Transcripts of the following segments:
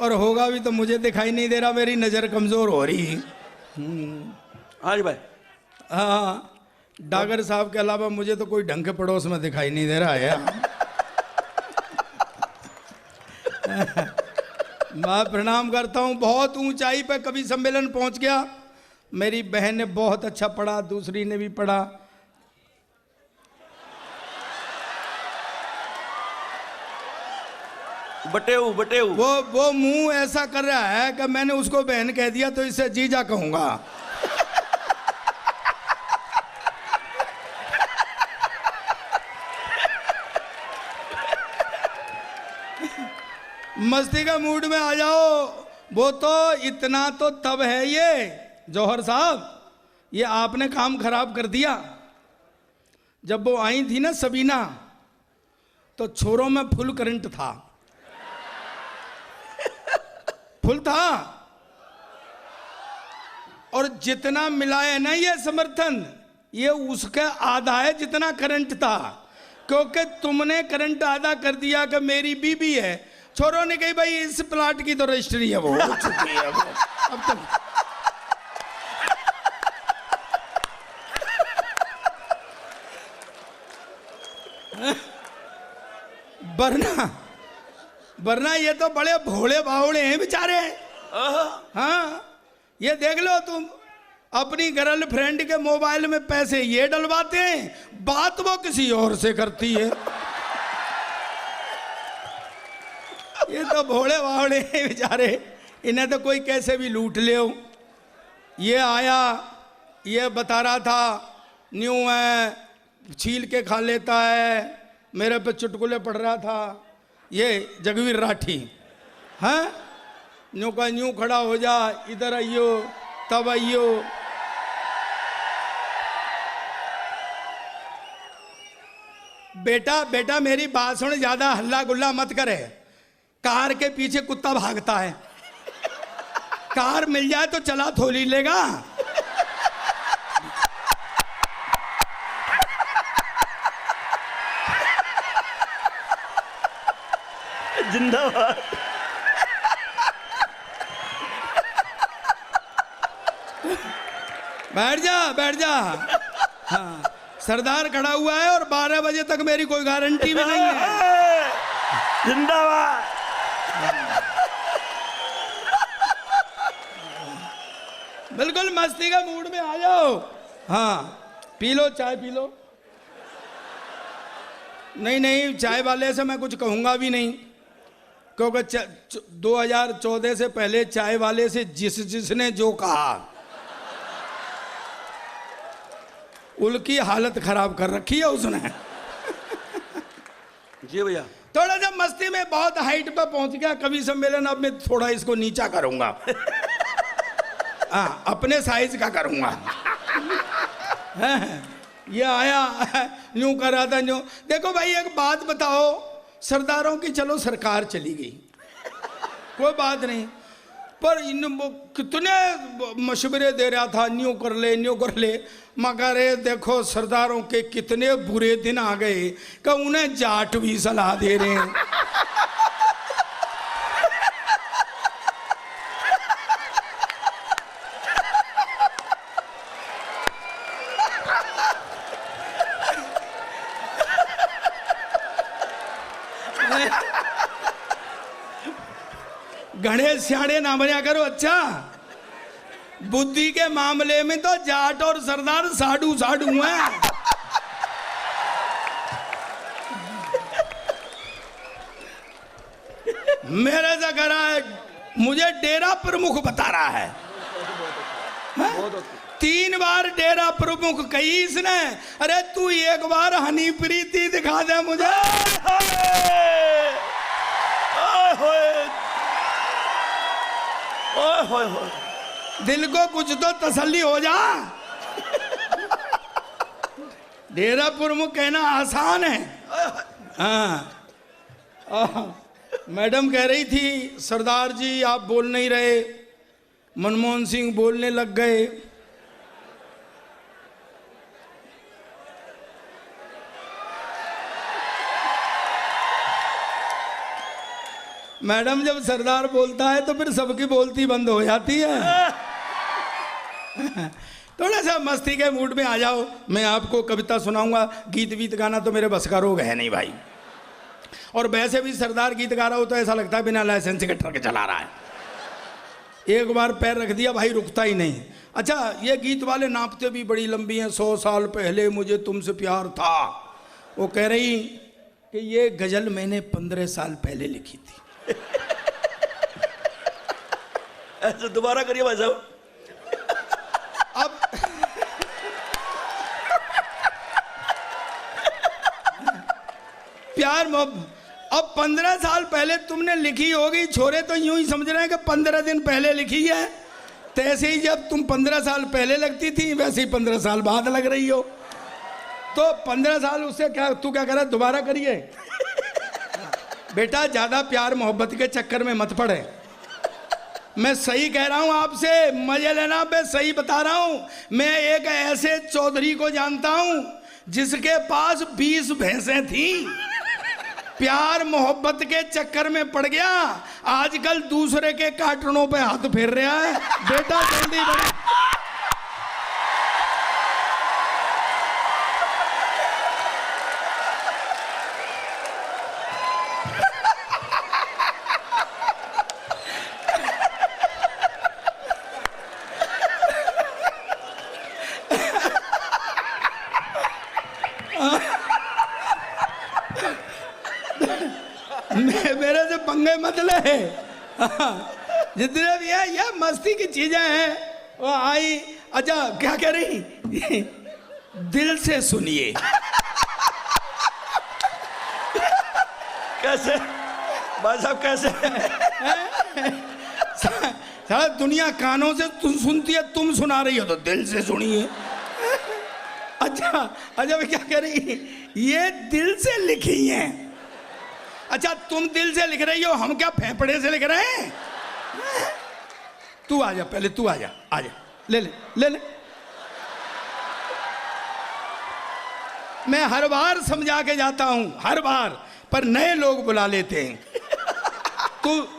और होगा भी तो मुझे दिखाई नहीं दे रहा, मेरी नजर कमजोर हो रही। हाँ जी भाई। हाँ, डागर साहब के अलावा मुझे तो कोई ढंग के पड़ोस में दिखाई नहीं दे रहा है। मैं प्रणाम करता हूँ। बहुत ऊंचाई पे कवि सम्मेलन पहुंच गया। मेरी बहन ने बहुत अच्छा पढ़ा, दूसरी ने भी पढ़ा। बटेऊ बटेऊ। वो मुंह ऐसा कर रहा है कि मैंने उसको बहन कह दिया तो इसे जीजा कहूंगा। मस्ती का मूड में आ जाओ। वो तो इतना तो तब है ये जौहर साहब, ये आपने काम खराब कर दिया। जब वो आई थी ना सबीना, तो छोरों में फुल करंट था। फुल था। और जितना मिला है ना ये समर्थन, ये उसका आधा है जितना करंट था। क्योंकि तुमने करंट आधा कर दिया कि मेरी बीबी है। छोरों ने कही भाई इस प्लाट की तो रजिस्ट्री है, वो हो चुकी है वो। अब तक वरना ये तो बड़े भोले भावड़े हैं बेचारे। हाँ, ये देख लो तुम, अपनी गर्लफ्रेंड के मोबाइल में पैसे ये डलवाते हैं, बात वो किसी और से करती है। ये तो भोले भावड़े हैं बेचारे, इन्हें तो कोई कैसे भी लूट ले। ये आया, ये बता रहा था न्यू है, छील के खा लेता है, मेरे पे चुटकुले पढ़ रहा था। ये जगवीर राठी, हैं, न्यू का न्यू खड़ा हो जा, इधर आइयो तब आइयो। बेटा बेटा मेरी बात सुन, ज्यादा हल्ला गुल्ला मत करे। कार के पीछे कुत्ता भागता है, कार मिल जाए तो चला थोली लेगा। जिंदाबाद। बैठ जा बैठ जा। हाँ, सरदार खड़ा हुआ है और 12 बजे तक मेरी कोई गारंटी भी नहीं है। जिंदाबाद। बिल्कुल मस्ती का मूड में आ जाओ। हाँ, पी लो, चाय पी लो। नहीं नहीं, चाय वाले से मैं कुछ कहूंगा भी नहीं, क्योंकि 2014 से पहले चाय वाले से जिसने जो कहा, उनकी हालत खराब कर रखी है उसने। जी भैया। थोड़ा सा मस्ती में बहुत हाइट पर पहुंच गया कवि सम्मेलन। अब मैं थोड़ा इसको नीचा करूंगा। हाँ, अपने साइज का करूंगा। ये आया यूं कर रहा था यूं। देखो भाई एक बात बताओ, सरदारों की चलो सरकार चली गई, कोई बात नहीं, पर इन कितने मशवरे दे रहा था, न्यू कर ले न्यू कर ले। मगर देखो सरदारों के कितने बुरे दिन आ गए कि उन्हें जाट भी सलाह दे रहे हैं। गणेश सियाड़े ना बना करो। अच्छा, बुद्धि के मामले में तो जाट और सरदार साडू साडू हैं। मेरे से कह रहा है, मुझे डेरा प्रमुख बता रहा है। 3 बार डेरा प्रमुख कही इसने। अरे तू एक बार हनी प्रीति दिखा दे मुझे। दिल को कुछ तो तसल्ली हो जा। डेरा प्रमुख कहना आसान है। हाँ, मैडम कह रही थी सरदार जी आप बोल नहीं रहे, मनमोहन सिंह बोलने लग गए। मैडम जब सरदार बोलता है तो फिर सबकी बोलती बंद हो जाती है। थोड़ा सा मस्ती के मूड में आ जाओ, मैं आपको कविता सुनाऊंगा। गीत वीत गाना तो मेरे बस का रोग है नहीं भाई। और वैसे भी सरदार गीत गा रहा हो तो ऐसा लगता है बिना लाइसेंस के ट्रक चला रहा है। एक बार पैर रख दिया भाई रुकता ही नहीं। अच्छा, ये गीत वाले नापते भी बड़ी लंबी हैं। 100 साल पहले मुझे तुमसे प्यार था। वो कह रही कि ये गजल मैंने 15 साल पहले लिखी थी। ऐसे दोबारा करिए भाई साहब। अब प्यार मोहब्बत अब 15 साल पहले तुमने लिखी होगी। छोरे तो यूं ही समझ रहे हैं कि 15 दिन पहले लिखी है। तैसे ही जब तुम 15 साल पहले लगती थी वैसे ही 15 साल बाद लग रही हो। तो 15 साल उससे क्या तू क्या कर रहा है? दोबारा करिए। बेटा ज्यादा प्यार मोहब्बत के चक्कर में मत पड़े। मैं सही कह रहा हूं आपसे, मजे लेना। मैं सही बता रहा हूं। मैं एक ऐसे चौधरी को जानता हूं जिसके पास 20 भैंसें थी। प्यार मोहब्बत के चक्कर में पड़ गया, आजकल दूसरे के कार्टूनों पे हाथ फेर रहा है। बेटा जल्दी बढ़। मेरे से पंगे मत ले। जितने भी है ये मस्ती की चीजें हैं वो आई। अच्छा क्या कह रही? दिल से सुनिए। कैसे भाई साहब कैसे? सारा दुनिया कानों से तुम सुनती है, तुम सुना रही हो तो दिल से सुनिए। अच्छा अच्छा मैं क्या कह रही? ये दिल से लिखी हैं। अच्छा तुम दिल से लिख रही हो, हम क्या फेफड़े से लिख रहे हैं? तू आ जा, पहले तू आ जा, आ जा, ले ले ले ले। मैं हर बार समझा के जाता हूं, हर बार, पर नए लोग बुला लेते हैं।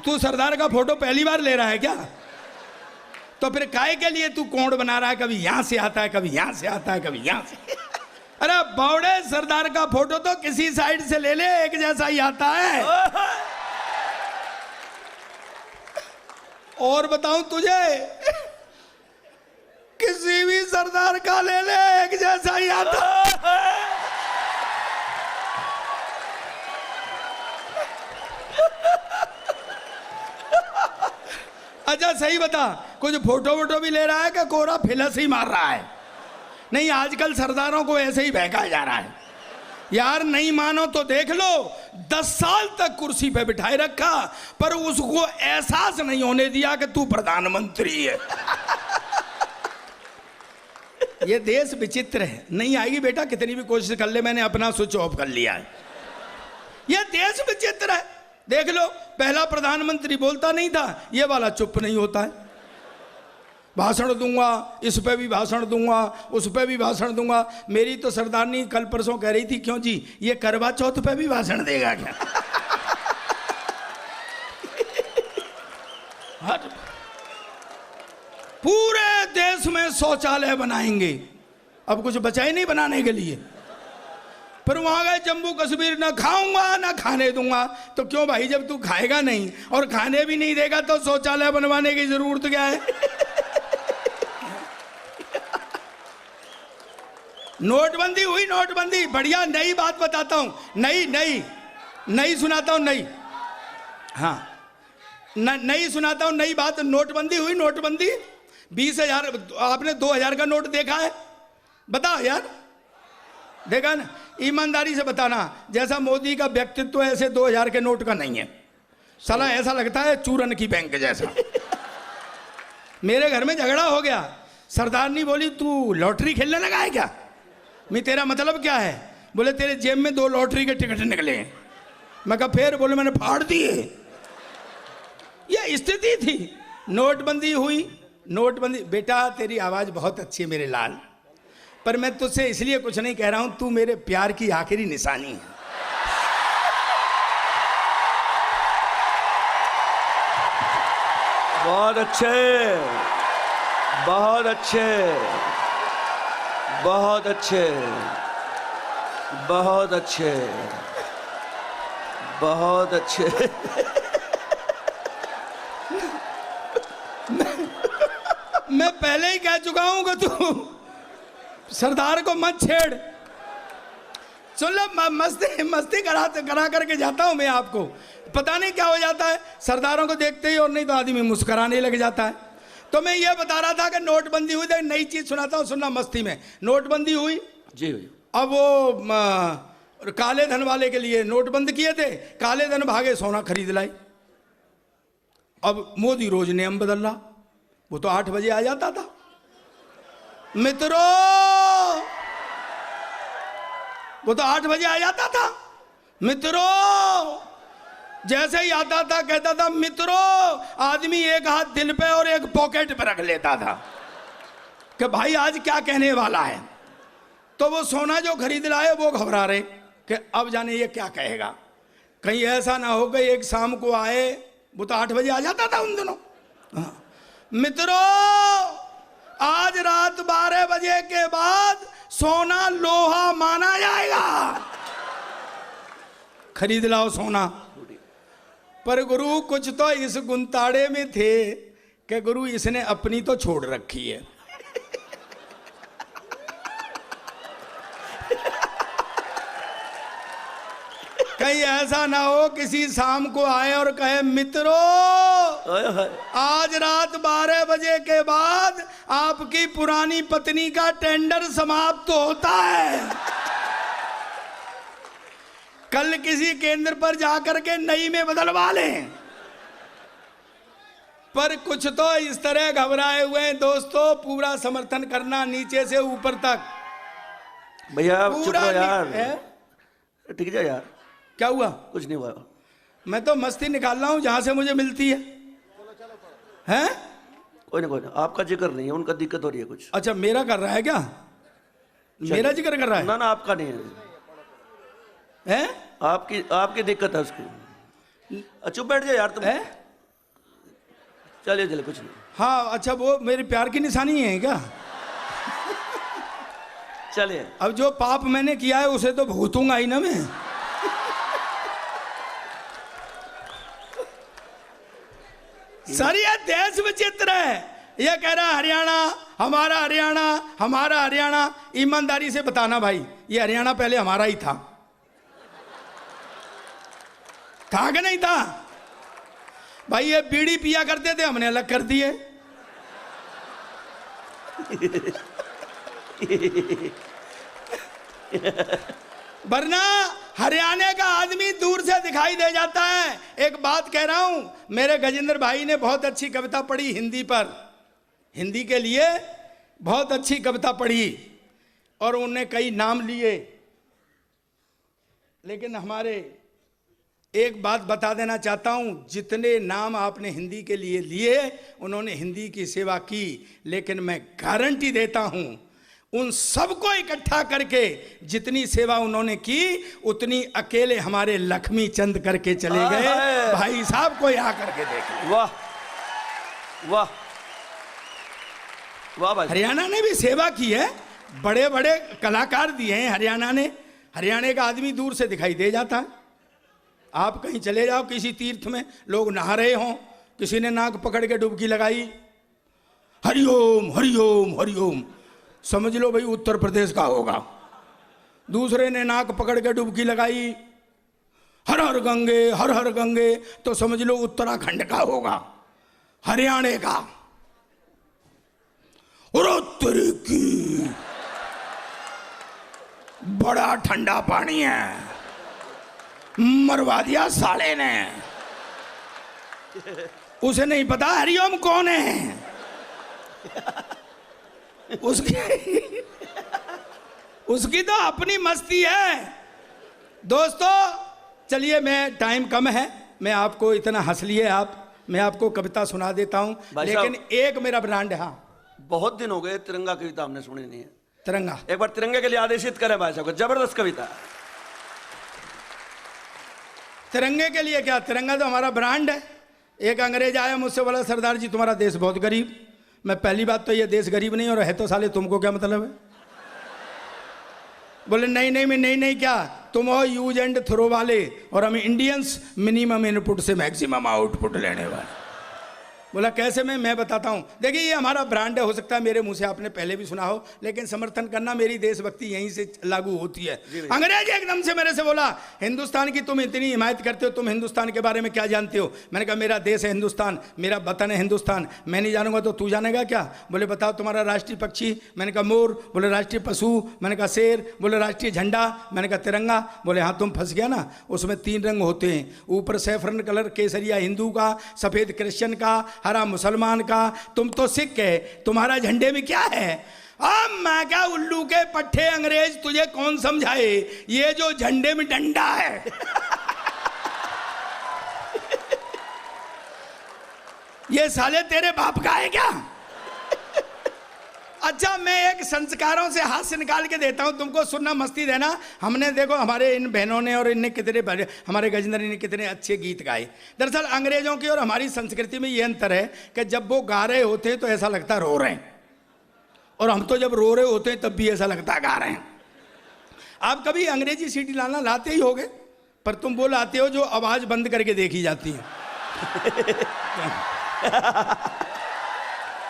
तू सरदार का फोटो पहली बार ले रहा है क्या? तो फिर काहे के लिए तू कोण बना रहा है? कभी यहां से आता है, कभी यहां से आता है, कभी यहां से। अरे बावड़े, सरदार का फोटो तो किसी साइड से ले ले, एक जैसा ही आता है। और बताऊं तुझे, किसी भी सरदार का ले ले, एक जैसा ही आता है। अच्छा सही बता, कुछ फोटो वोटो भी ले रहा है कि कोरा फिलस ही मार रहा है? नहीं, आजकल सरदारों को ऐसे ही बहकाया जा रहा है। यार नहीं मानो तो देख लो, 10 साल तक कुर्सी पे बिठाए रखा पर उसको एहसास नहीं होने दिया कि तू प्रधानमंत्री है। ये देश विचित्र है। नहीं आएगी बेटा, कितनी भी कोशिश कर ले, मैंने अपना स्विच ऑफ कर लिया है। ये देश विचित्र है। देख लो, पहला प्रधानमंत्री बोलता नहीं था, ये वाला चुप नहीं होता है। भाषण दूंगा, इस पे भी भाषण दूंगा, उस पे भी भाषण दूंगा। मेरी तो सरदारनी कल परसों कह रही थी, क्यों जी ये करवा चौथ पे भी भाषण देगा क्या? पूरे देश में शौचालय बनाएंगे, अब कुछ बचा ही नहीं बनाने के लिए। फिर वहां गए जम्मू कश्मीर, ना खाऊंगा ना खाने दूंगा। तो क्यों भाई, जब तू खाएगा नहीं और खाने भी नहीं देगा तो शौचालय बनवाने की जरूरत क्या है? नोटबंदी हुई, नोटबंदी बढ़िया। नई बात बताता हूं, नई सुनाता हूं, नई, हाँ नई सुनाता हूं, नई बात। नोटबंदी हुई, नोटबंदी। 20,000, आपने 2,000 का नोट देखा है? बता यार, देखा ना? ईमानदारी से बताना, जैसा मोदी का व्यक्तित्व ऐसे 2,000 के नोट का नहीं है। साला ऐसा लगता है चूरन की बैंक जैसा। मेरे घर में झगड़ा हो गया, सरदारनी बोली तू लॉटरी खेलने लगा है क्या? मैं तेरा मतलब क्या है? बोले तेरे जेब में 2 लॉटरी के टिकट निकले हैं। मैं कहा फिर? बोले मैंने फाड़ दिए। ये स्थिति थी। नोटबंदी हुई, नोटबंदी। बेटा तेरी आवाज बहुत अच्छी है मेरे लाल, पर मैं तुझसे इसलिए कुछ नहीं कह रहा हूं, तू मेरे प्यार की आखिरी निशानी है। बहुत अच्छे, बहुत अच्छे, बहुत अच्छे, बहुत अच्छे, बहुत अच्छे। मैं पहले ही कह चुका हूं कि तू सरदार को मत छेड़। सुन लो, मस्ती मस्ती करा करके जाता हूं मैं आपको। पता नहीं क्या हो जाता है सरदारों को देखते ही, और नहीं तो आदमी मुस्कुराने लग जाता है। तो मैं ये बता रहा था कि नोटबंदी हुई, तो नई चीज सुनाता हूं, सुनना मस्ती में। नोटबंदी हुई जी। अब वो काले धन वाले के लिए नोट बंद किए थे, काले धन भागे सोना खरीद लाई। अब मोदी रोज नियम बदल रहा, वो तो 8 बजे आ जाता था। मित्रों, वो तो 8 बजे आ जाता था। मित्रों, जैसे ही आता था कहता था मित्रों, आदमी एक हाथ दिल पे और एक पॉकेट पे रख लेता था कि भाई आज क्या कहने वाला है। तो वो सोना जो खरीद लाए वो घबरा रहे कि अब जाने ये क्या कहेगा, कहीं ऐसा ना हो कि एक शाम को आए। वो तो 8 बजे आ जाता था उन दिनों। हाँ। मित्रों, आज रात 12 बजे के बाद सोना लोहा माना जाएगा, खरीद लाओ सोना। पर गुरु कुछ तो इस गुंताड़े में थे कि गुरु इसने अपनी तो छोड़ रखी है। कहीं ऐसा ना हो किसी शाम को आए और कहे मित्रों, आज रात 12 बजे के बाद आपकी पुरानी पत्नी का टेंडर समाप्त होता है, कल किसी केंद्र पर जाकर के नई में बदलवा लें। पर कुछ तो इस तरह घबराए हुए हैं दोस्तों, पूरा समर्थन करना नीचे से ऊपर तक। भैया चुप रहो यार, ठीक है यार। क्या हुआ? कुछ नहीं हुआ, मैं तो मस्ती निकाल रहा हूं जहां से मुझे मिलती है। हैं? कोई नहीं, आपका जिक्र नहीं है, उनका दिक्कत हो रही है कुछ। अच्छा, मेरा कर रहा है क्या? मेरा जिक्र कर रहा है? ना ना, आपका नहीं है, हैं? आपकी दिक्कत है उसकी। चुप बैठ जाए यार तुम। चलिए चलिए, कुछ नहीं। हाँ अच्छा, वो मेरे प्यार की निशानी है क्या? चलिए, अब जो पाप मैंने किया है उसे तो भुगतूंगा ही ना मैं। सर ये देश विचित्र है। ये कह रहा हरियाणा हमारा, हरियाणा हमारा, हरियाणा। ईमानदारी से बताना भाई, ये हरियाणा पहले हमारा ही था कि नहीं था? भाई ये बीड़ी पिया करते थे, हमने अलग कर दिए। वरना हरियाणा का आदमी दूर से दिखाई दे जाता है। एक बात कह रहा हूं, मेरे गजेंद्र भाई ने बहुत अच्छी कविता पढ़ी हिंदी पर, हिंदी के लिए बहुत अच्छी कविता पढ़ी और उन्होंने कई नाम लिए। लेकिन हमारे एक बात बता देना चाहता हूं, जितने नाम आपने हिंदी के लिए लिए उन्होंने हिंदी की सेवा की, लेकिन मैं गारंटी देता हूं उन सबको इकट्ठा करके जितनी सेवा उन्होंने की उतनी अकेले हमारे लक्ष्मी चंद करके चले गए। भाई साहब को यहाँ करके देख। वाह वाह वाह भाई, हरियाणा ने भी सेवा की है, बड़े बड़े कलाकार दिए हैं हरियाणा ने। हरियाणा का आदमी दूर से दिखाई दे जाता है। आप कहीं चले जाओ किसी तीर्थ में, लोग नहा रहे हों, किसी ने नाक पकड़ के डुबकी लगाई, हरिओम हरिओम हरिओम, समझ लो भाई उत्तर प्रदेश का होगा। दूसरे ने नाक पकड़ के डुबकी लगाई, हर हर गंगे, तो समझ लो उत्तराखंड का होगा, हरियाणा का। और उत्तरी की बड़ा ठंडा पानी है, मरवा दिया साले ने। उसे नहीं पता हरिओम कौन है। उसकी तो अपनी मस्ती है। दोस्तों चलिए, मैं टाइम कम है, मैं आपको इतना हंस लिए आप, मैं आपको कविता सुना देता हूं, लेकिन एक मेरा ब्रांड है। हाँ, बहुत दिन हो गए तिरंगा कविता हमने सुनी नहीं है। तिरंगा एक बार तिरंगे के लिए आदेशित करें भाई साहब को, जबरदस्त कविता। तिरंगे के लिए क्या, तिरंगा तो हमारा ब्रांड है। एक अंग्रेज आया मुझसे बोला सरदार जी तुम्हारा देश बहुत गरीब। मैं पहली बात तो ये देश गरीब नहीं और है तो साले तुमको क्या मतलब है। बोले नहीं नहीं मैं नहीं नहीं क्या तुम हो यूज एंड थ्रो वाले और हम इंडियंस मिनिमम इनपुट से मैक्सिमम आउटपुट लेने वाले। बोला कैसे मैं बताता हूँ। देखिए ये हमारा ब्रांड है, हो सकता है मेरे मुंह से आपने पहले भी सुना हो, लेकिन समर्थन करना मेरी देशभक्ति यहीं से लागू होती है। अंग्रेज एकदम से मेरे से बोला हिंदुस्तान की तुम इतनी हिमायत करते हो, तुम हिंदुस्तान के बारे में क्या जानते हो। मैंने कहा मेरा देश है हिंदुस्तान, मेरा वतन है हिंदुस्तान, मैं नहीं जानूंगा तो तू जानेगा क्या। बोले बताओ तुम्हारा राष्ट्रीय पक्षी। मैंने कहा मोर। बोले राष्ट्रीय पशु। मैंने कहा शेर। बोले राष्ट्रीय झंडा। मैंने कहा तिरंगा। बोले हाँ तुम फंस गया ना, उसमें 3 रंग होते हैं, ऊपर सैफरन कलर केसरिया हिंदू का, सफेद क्रिश्चियन का, हरा मुसलमान का, तुम तो सिख है, तुम्हारा झंडे में क्या है। अब मैं क्या उल्लू के पट्टे अंग्रेज तुझे कौन समझाए, ये जो झंडे में डंडा है ये साले तेरे बाप का है क्या। अच्छा मैं एक संस्कारों से हाथ से निकाल के देता हूं तुमको, सुनना मस्ती देना। हमने देखो हमारे इन बहनों ने और इनने कितने हमारे गजेंद्र ने कितने अच्छे गीत गाए। दरअसल अंग्रेजों की और हमारी संस्कृति में ये अंतर है कि जब वो गा रहे होते हैं तो ऐसा लगता है रो रहे हैं, और हम तो जब रो रहे होते हैं तब भी ऐसा लगता है गा रहे हैं। आप कभी अंग्रेजी सीटी लाना लाते ही होगे, पर तुम वो लाते हो जो आवाज बंद करके देखी जाती है।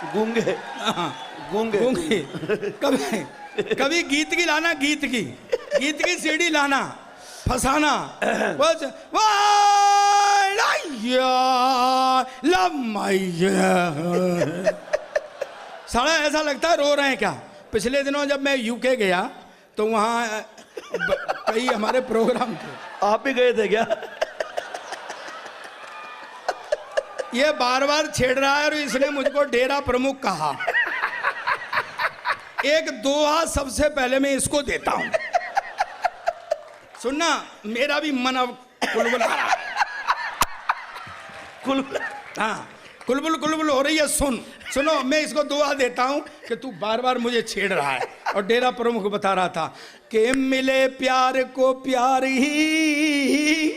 गूंगे गूंगे गूंगे। कभी गीत की लाना, गीत की सीडी लाना, फसाना। साला ऐसा लगता है रो रहे हैं क्या। पिछले दिनों जब मैं यूके गया तो वहाँ कई हमारे प्रोग्राम थे। आप ही गए थे क्या। ये बार बार छेड़ रहा है और इसने मुझको डेरा प्रमुख कहा। एक दोहा सबसे पहले मैं इसको देता हूं, सुनना। मेरा भी मन अब कुलबुल आ रहा है। हाँ कुलबुल हो रही है। सुनो मैं इसको दुआ देता हूं कि तू बार बार मुझे छेड़ रहा है। और डेरा प्रमुख बता रहा था कि मिले प्यार को प्यार ही।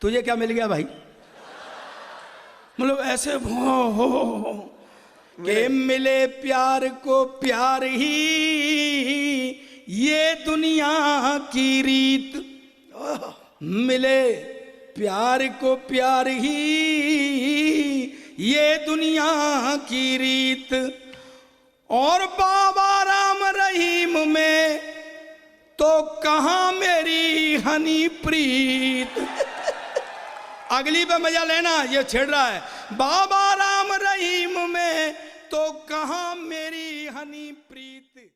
तुझे क्या मिल गया भाई, मतलब ऐसे हो के मिले प्यार को प्यार ही, ये दुनिया की रीत। मिले प्यार को प्यार ही, ये दुनिया की रीत। और बाबा राम रहीम में तो कहाँ मेरी हनी प्रीत। अगली पे मजा लेना, ये छेड़ रहा है। बाबा राम रहीम में तो कहाँ मेरी हनी प्रीत।